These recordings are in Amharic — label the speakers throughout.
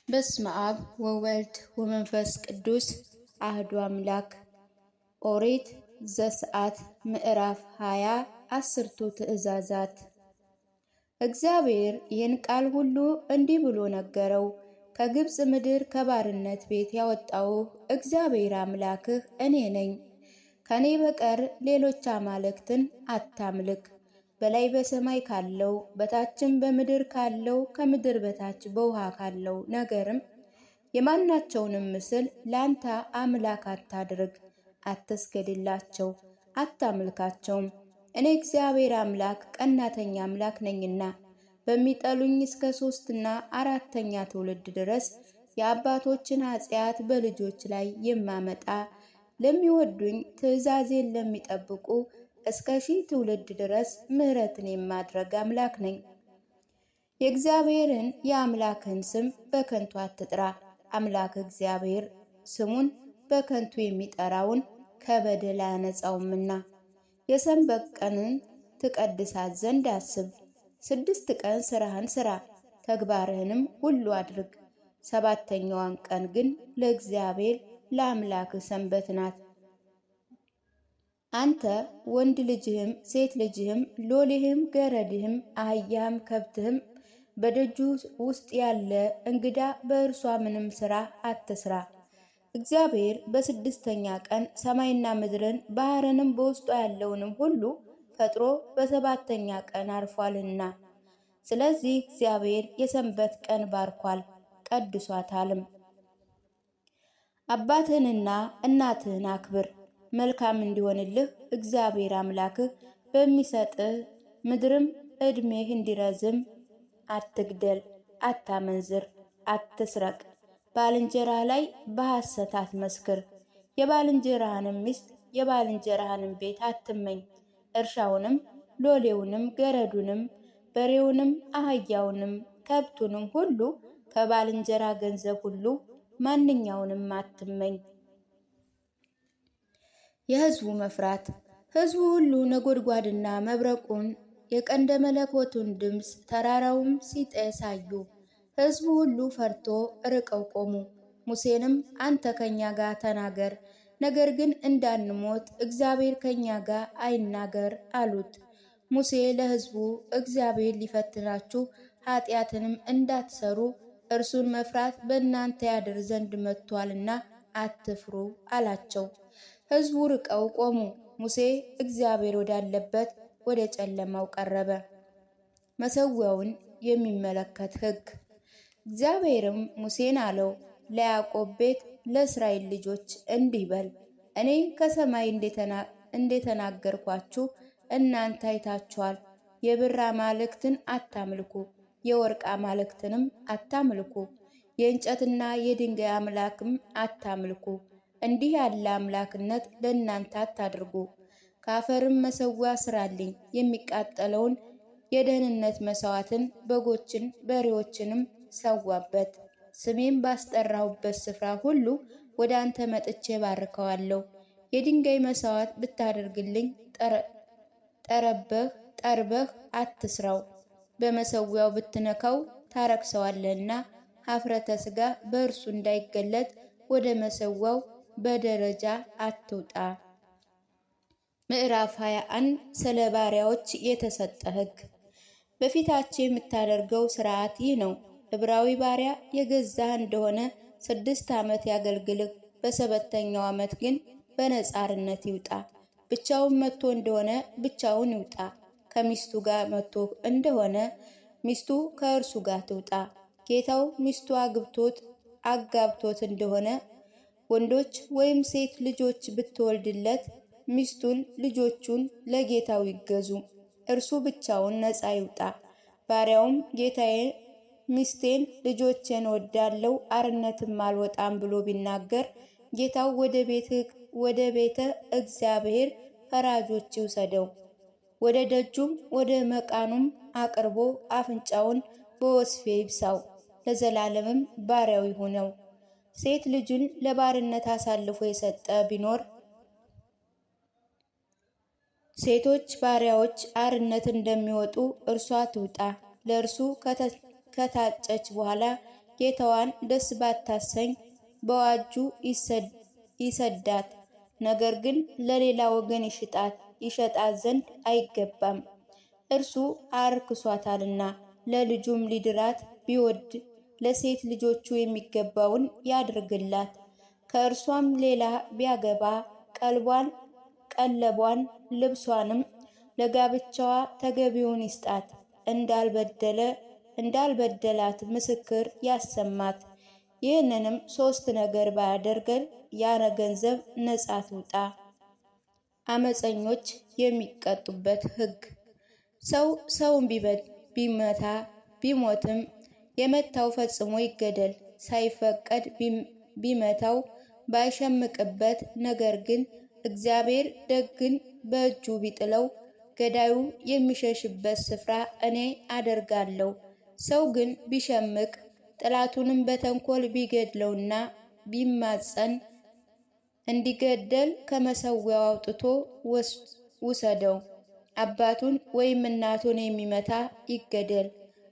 Speaker 1: በስመ አብ ወወልድ ወመንፈስ ቅዱስ አህዱ አምላክ። ኦሪት ዘጸአት ምዕራፍ 20 10ቱ ትእዛዛት። እግዚአብሔር ይህን ቃል ሁሉ እንዲህ ብሎ ነገረው። ከግብፅ ምድር ከባርነት ቤት ያወጣሁህ እግዚአብሔር አምላክህ እኔ ነኝ። ከኔ በቀር ሌሎች አማልክትን አታምልክ። በላይ በሰማይ ካለው በታችም በምድር ካለው ከምድር በታች በውሃ ካለው ነገርም የማናቸውንም ምስል ላንተ አምላክ አታድርግ። አትስገድላቸው፣ አታምልካቸውም። እኔ እግዚአብሔር አምላክ ቀናተኛ አምላክ ነኝና በሚጠሉኝ እስከ 3ኛ 4ኛ ትውልድ ድረስ የአባቶችን ኃጢአት በልጆች ላይ የማመጣ ለሚወዱኝ ትእዛዜን ለሚጠብቁ እስከ 1000 ትውልድ ድረስ ምሕረትን የማድረግ አምላክ ነኝ። የእግዚአብሔርን የአምላክን ስም በከንቱ አትጥራ። አምላክ እግዚአብሔር ስሙን በከንቱ የሚጠራውን ከበደል አያነጻውምና። የሰንበት ቀንን ትቀድሳት ዘንድ አስብ። 6 ቀን ስራህን ስራ፣ ተግባርህንም ሁሉ አድርግ። 7ኛዋን ቀን ግን ለእግዚአብሔር ለአምላክህ ሰንበት ናት። አንተ ወንድ ልጅህም ሴት ልጅህም ሎሌህም ገረድህም አህያህም ከብትህም በደጁ ውስጥ ያለ እንግዳ በእርሷ ምንም ስራ አትስራ። እግዚአብሔር በ6ኛ ቀን ሰማይና ምድርን ባህርንም በውስጧ ያለውንም ሁሉ ፈጥሮ በ7ኛ ቀን አርፏልና። ስለዚህ እግዚአብሔር የሰንበት ቀን ባርኳል ቀድሷታልም። አባትህንና እናትህን አክብር። መልካም እንዲሆንልህ እግዚአብሔር አምላክህ በሚሰጥህ ምድርም ዕድሜህ እንዲረዝም። አትግደል፣ አታመንዝር፣ አትስረቅ። ባልንጀራህ ላይ በሐሰት አትመስክር። የባልንጀራህንም ሚስት የባልንጀራህንም ቤት አትመኝ። እርሻውንም ሎሌውንም ገረዱንም በሬውንም አህያውንም ከብቱንም ሁሉ ከባልንጀራ ገንዘብ ሁሉ ማንኛውንም አትመኝ። የሕዝቡ መፍራት። ሕዝቡ ሁሉ ነጎድጓድና መብረቁን የቀንደ መለኮቱን ድምፅ ተራራውም ሲጤስ አዩ። ሕዝቡ ሁሉ ፈርቶ ርቀው ቆሙ። ሙሴንም አንተ ከኛ ጋር ተናገር፣ ነገር ግን እንዳንሞት እግዚአብሔር ከኛ ጋር አይናገር አሉት። ሙሴ ለሕዝቡ እግዚአብሔር ሊፈትናችሁ ኃጢአትንም እንዳትሰሩ እርሱን መፍራት በእናንተ ያድር ዘንድ መጥቷልና አትፍሩ አላቸው። ሕዝቡ ርቀው ቆሙ። ሙሴ እግዚአብሔር ወዳለበት ወደ ጨለማው ቀረበ። መሠዊያውን የሚመለከት ሕግ። እግዚአብሔርም ሙሴን አለው፣ ለያዕቆብ ቤት ለእስራኤል ልጆች እንዲህ በል፣ እኔ ከሰማይ እንደተናገርኳችሁ እናንተ አይታችኋል። የብር አማልክትን አታምልኩ፣ የወርቅ አማልክትንም አታምልኩ፣ የእንጨትና የድንጋይ አምላክም አታምልኩ። እንዲህ ያለ አምላክነት ለእናንተ አታድርጉ። ከአፈርም መሠዊያ ስራልኝ። የሚቃጠለውን የደህንነት መሥዋዕትን በጎችን በሬዎችንም ሰዋበት። ስሜም ባስጠራሁበት ስፍራ ሁሉ ወደ አንተ መጥቼ ባርከዋለሁ። የድንጋይ መሥዋዕት ብታደርግልኝ ጠርበህ አትስራው። በመሠዊያው ብትነካው ታረክሰዋለህና ኀፍረተ ሥጋ በእርሱ እንዳይገለጥ ወደ መሠዊያው በደረጃ አትውጣ። ምዕራፍ 21 ስለ ባሪያዎች የተሰጠ ሕግ። በፊታቸው የምታደርገው ሥርዓት ይህ ነው። ዕብራዊ ባሪያ የገዛህ እንደሆነ 6 ዓመት ያገልግልህ። በ7ኛው ዓመት ግን በነጻርነት ይውጣ። ብቻውን መጥቶ እንደሆነ ብቻውን ይውጣ። ከሚስቱ ጋር መጥቶ እንደሆነ ሚስቱ ከእርሱ ጋር ትውጣ። ጌታው ሚስቱ አጋብቶት እንደሆነ ወንዶች ወይም ሴት ልጆች ብትወልድለት ሚስቱን ልጆቹን ለጌታው ይገዙ። እርሱ ብቻውን ነፃ ይውጣ። ባሪያውም ጌታዬ ሚስቴን ልጆቼን ወዳለው አርነትም አልወጣም ብሎ ቢናገር ጌታው ወደ ቤተ እግዚአብሔር ፈራጆች ይውሰደው። ወደ ደጁም ወደ መቃኑም አቅርቦ አፍንጫውን በወስፌ ይብሳው። ለዘላለምም ባሪያው ይሁነው። ሴት ልጁን ለባርነት አሳልፎ የሰጠ ቢኖር ሴቶች ባሪያዎች አርነት እንደሚወጡ እርሷ ትውጣ። ለእርሱ ከታጨች በኋላ ጌታዋን ደስ ባታሰኝ በዋጁ ይሰዳት። ነገር ግን ለሌላ ወገን ይሸጣት ዘንድ አይገባም፣ እርሱ አርክሷታልና። ለልጁም ሊድራት ቢወድ ለሴት ልጆቹ የሚገባውን ያድርግላት። ከእርሷም ሌላ ቢያገባ ቀለቧን ልብሷንም ለጋብቻዋ ተገቢውን ይስጣት። እንዳልበደላት ምስክር ያሰማት። ይህንንም 3 ነገር ባያደርገን ያለ ገንዘብ ነጻ ትውጣ። አመፀኞች የሚቀጡበት ሕግ። ሰው ሰውን ቢመታ ቢሞትም የመታው ፈጽሞ ይገደል። ሳይፈቀድ ቢመታው ባይሸምቅበት፣ ነገር ግን እግዚአብሔር ደግን በእጁ ቢጥለው ገዳዩ የሚሸሽበት ስፍራ እኔ አደርጋለሁ። ሰው ግን ቢሸምቅ ጠላቱንም በተንኮል ቢገድለውና ቢማጸን እንዲገደል ከመሠዊያው አውጥቶ ውሰደው። አባቱን ወይም እናቱን የሚመታ ይገደል።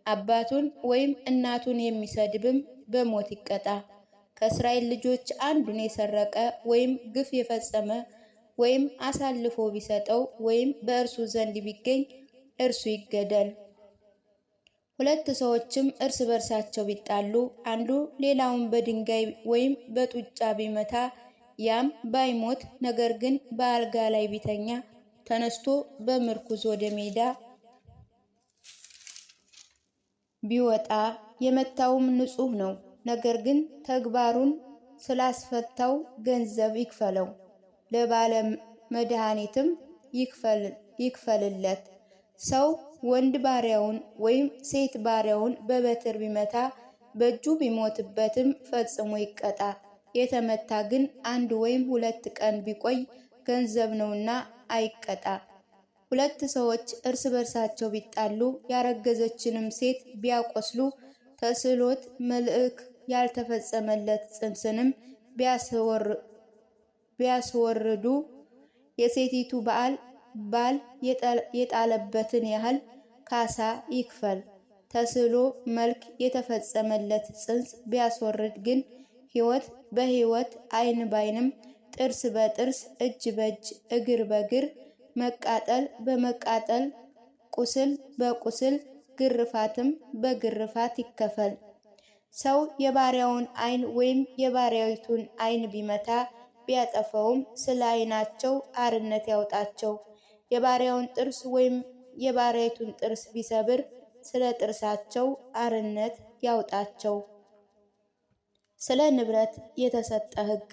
Speaker 1: አባቱን ወይም እናቱን የሚሰድብም በሞት ይቀጣ። ከእስራኤል ልጆች አንዱን የሰረቀ ወይም ግፍ የፈጸመ ወይም አሳልፎ ቢሰጠው ወይም በእርሱ ዘንድ ቢገኝ እርሱ ይገደል። 2 ሰዎችም እርስ በርሳቸው ቢጣሉ አንዱ ሌላውን በድንጋይ ወይም በጡጫ ቢመታ ያም ባይሞት ነገር ግን በአልጋ ላይ ቢተኛ ተነስቶ በምርኩዝ ወደ ሜዳ ቢወጣ የመታውም ንጹሕ ነው። ነገር ግን ተግባሩን ስላስፈታው ገንዘብ ይክፈለው፣ ለባለ መድኃኒትም ይክፈልለት። ሰው ወንድ ባሪያውን ወይም ሴት ባሪያውን በበትር ቢመታ በእጁ ቢሞትበትም ፈጽሞ ይቀጣ። የተመታ ግን 1 ወይም 2 ቀን ቢቆይ ገንዘብ ነውና አይቀጣ። 2 ሰዎች እርስ በርሳቸው ቢጣሉ ያረገዘችንም ሴት ቢያቆስሉ ተስሎት መልእክ ያልተፈጸመለት ጽንስንም ቢያስወርዱ የሴቲቱ ባል የጣለበትን ያህል ካሳ ይክፈል። ተስሎ መልክ የተፈጸመለት ጽንስ ቢያስወርድ ግን ሕይወት በሕይወት ዓይን በዓይንም ጥርስ በጥርስ እጅ በእጅ እግር በእግር መቃጠል በመቃጠል ቁስል በቁስል ግርፋትም በግርፋት ይከፈል። ሰው የባሪያውን ዓይን ወይም የባሪያይቱን ዓይን ቢመታ ቢያጠፋውም ስለ ዓይናቸው አርነት ያውጣቸው። የባሪያውን ጥርስ ወይም የባሪያይቱን ጥርስ ቢሰብር ስለ ጥርሳቸው አርነት ያውጣቸው። ስለ ንብረት የተሰጠ ሕግ።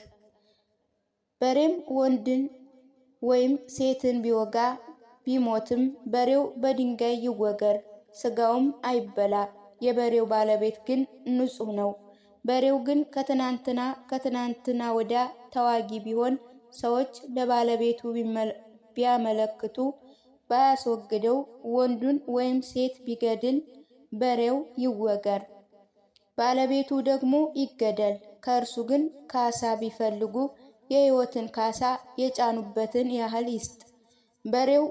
Speaker 1: በሬም ወንድን ወይም ሴትን ቢወጋ ቢሞትም በሬው በድንጋይ ይወገር፣ ስጋውም አይበላ። የበሬው ባለቤት ግን ንጹሕ ነው። በሬው ግን ከትናንትና ወዲያ ተዋጊ ቢሆን ሰዎች ለባለቤቱ ቢያመለክቱ ባያስወግደው፣ ወንዱን ወይም ሴት ቢገድል በሬው ይወገር፣ ባለቤቱ ደግሞ ይገደል። ከእርሱ ግን ካሳ ቢፈልጉ የሕይወትን ካሳ የጫኑበትን ያህል ይስጥ። በሬው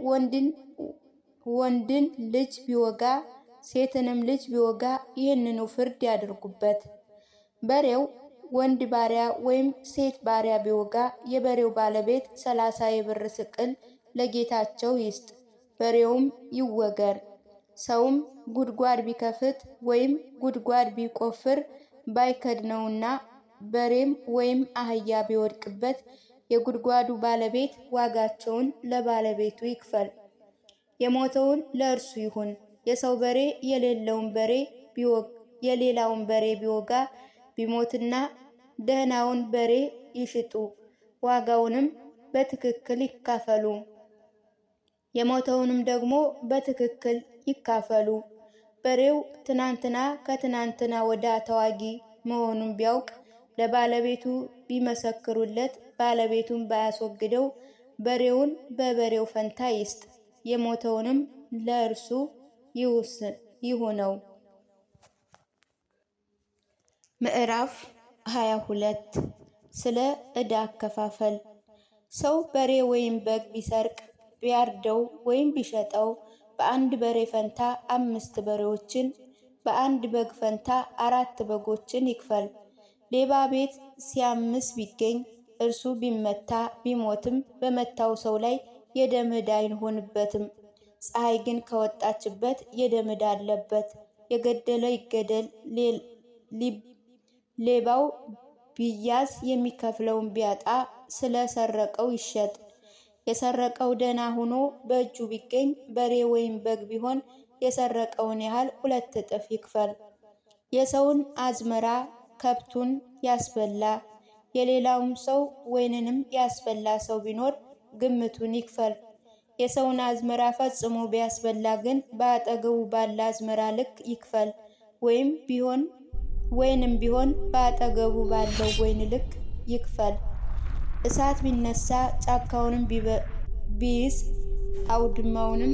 Speaker 1: ወንድን ልጅ ቢወጋ ሴትንም ልጅ ቢወጋ ይህንኑ ፍርድ ያድርጉበት። በሬው ወንድ ባሪያ ወይም ሴት ባሪያ ቢወጋ የበሬው ባለቤት 30 የብር ስቅል ለጌታቸው ይስጥ፣ በሬውም ይወገር። ሰውም ጉድጓድ ቢከፍት ወይም ጉድጓድ ቢቆፍር ባይከድነውና በሬም ወይም አህያ ቢወድቅበት የጉድጓዱ ባለቤት ዋጋቸውን ለባለቤቱ ይክፈል፣ የሞተውን ለእርሱ ይሁን። የሰው በሬ የሌላውን በሬ ቢወጋ ቢሞትና ደህናውን በሬ ይሽጡ፣ ዋጋውንም በትክክል ይካፈሉ፣ የሞተውንም ደግሞ በትክክል ይካፈሉ። በሬው ከትናንትና ወዳ ተዋጊ መሆኑን ቢያውቅ ለባለቤቱ ቢመሰክሩለት ባለቤቱን ባያስወግደው በሬውን በበሬው ፈንታ ይስጥ፣ የሞተውንም ለእርሱ ይሁነው። ምዕራፍ 22 ስለ ዕዳ አከፋፈል። ሰው በሬ ወይም በግ ቢሰርቅ ቢያርደው ወይም ቢሸጠው በአንድ በሬ ፈንታ 5 በሬዎችን፣ በአንድ በግ ፈንታ 4 በጎችን ይክፈል። ሌባ ቤት ሲያምስ ቢገኝ እርሱ ቢመታ ቢሞትም በመታው ሰው ላይ የደም ዕዳ አይሆንበትም። ፀሐይ ግን ከወጣችበት የደም ዕዳ አለበት። የገደለ ይገደል። ሌባው ቢያዝ የሚከፍለውን ቢያጣ ስለሰረቀው ይሸጥ። የሰረቀው ደህና ሆኖ በእጁ ቢገኝ በሬ ወይም በግ ቢሆን የሰረቀውን ያህል 2 እጥፍ ይክፈል። የሰውን አዝመራ ከብቱን ያስበላ የሌላውም ሰው ወይንንም ያስበላ ሰው ቢኖር ግምቱን ይክፈል። የሰውን አዝመራ ፈጽሞ ቢያስበላ ግን በአጠገቡ ባለ አዝመራ ልክ ይክፈል። ወይንም ቢሆን በአጠገቡ ባለው ወይን ልክ ይክፈል። እሳት ቢነሳ ጫካውንም ቢይዝ አውድማውንም